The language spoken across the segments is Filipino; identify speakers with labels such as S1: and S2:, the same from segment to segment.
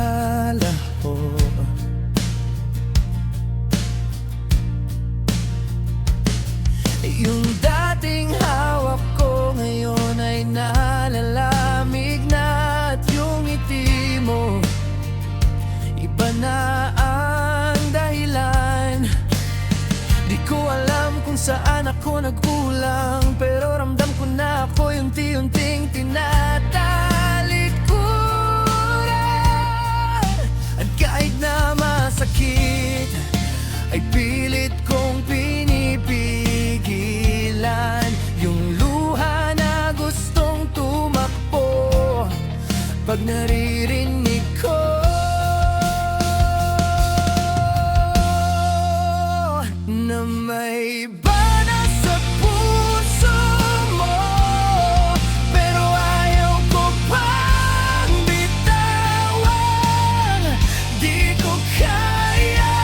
S1: akala ko. Yung dating hawak ko ngayon ay nalalamig na. At yung ngiti mo, iba na ang dahilan. Di ko alam kung saan ako nagkulang, pero ramdam ko na ako unti-unting tinatalikuran. At kahit na masakit, ay pilit kong pinipigilan yung luha na gustong tumakbo pag naririnig ko na may bana sa puso mo, pero ayaw ko pang bitawan. Di ko kaya,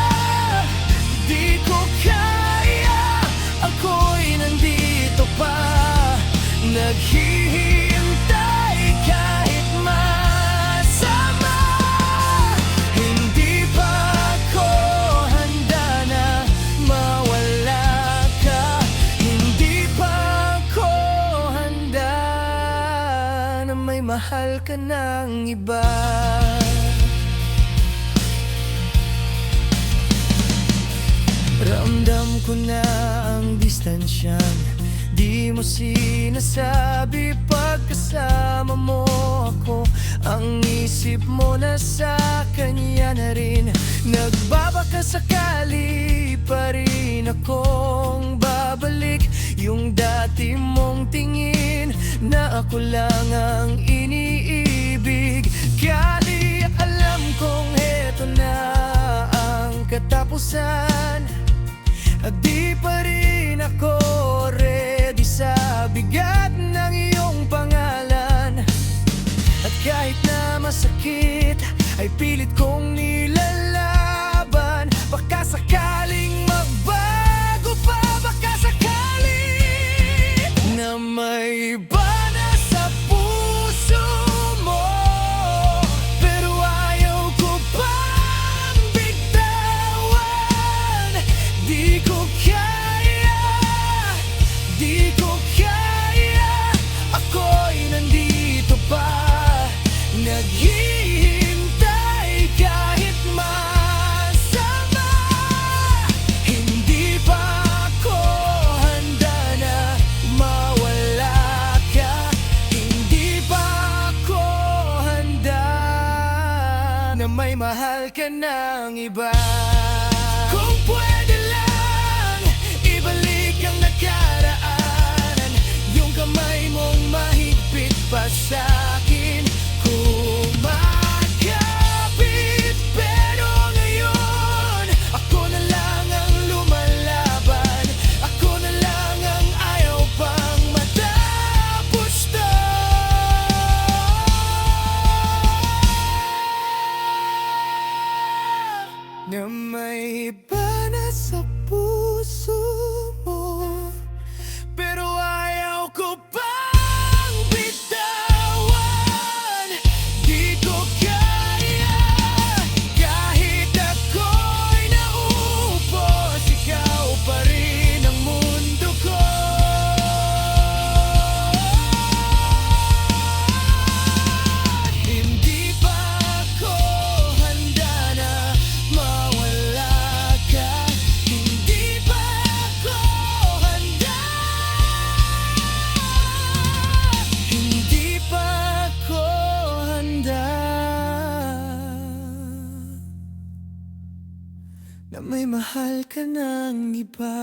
S1: di ko kaya. Ako'y nandito pa, naghihintay kahit masama. Hindi pa ako handa na mawala ka. Hindi pa ako handa na may mahal ka ng iba. Ramdam ko na ang distansyang di mo sinasabi pag kasama mo ako. Ang isip mo nasa kanya na rin. Nagbabaka sakali pa rin akong babalik yung dati mong tingin na ako lang ang iniibig. Kaya di alam kung heto na ang katapusan. At di pa rin ako ready sa bigat ng iyong pangalan. At kahit na masakit, ay pilit kong nilalaban. Baka sakaling magbago pa, baka sakaling na may bana sa puso mo, pero ayaw ko pang bitawan. Di ko kaya, di ko kaya. Ako'y nandito pa, naghihintay kahit masama. Hindi pa ako handa na mawala ka. Hindi pa ako handa na may mahal ka ng iba. Kung pwede lang, ibalik ang nakaraan. Yung kamay mong mahigpit pa sa'kin, kumakapit. Pero ngayon, ako na lang ang lumalaban. Ako na lang ang ayaw pang matapos to. Na may bana sa puso mo, pero ayaw ko pang bitawan. Di ko kaya, kahit ako'y naupos, ikaw pa rin ang mundo ko. Hindi pa ako handa na mawala ka. Hindi pa ako handa. Hindi pa ako handa na may mahal ka ng iba.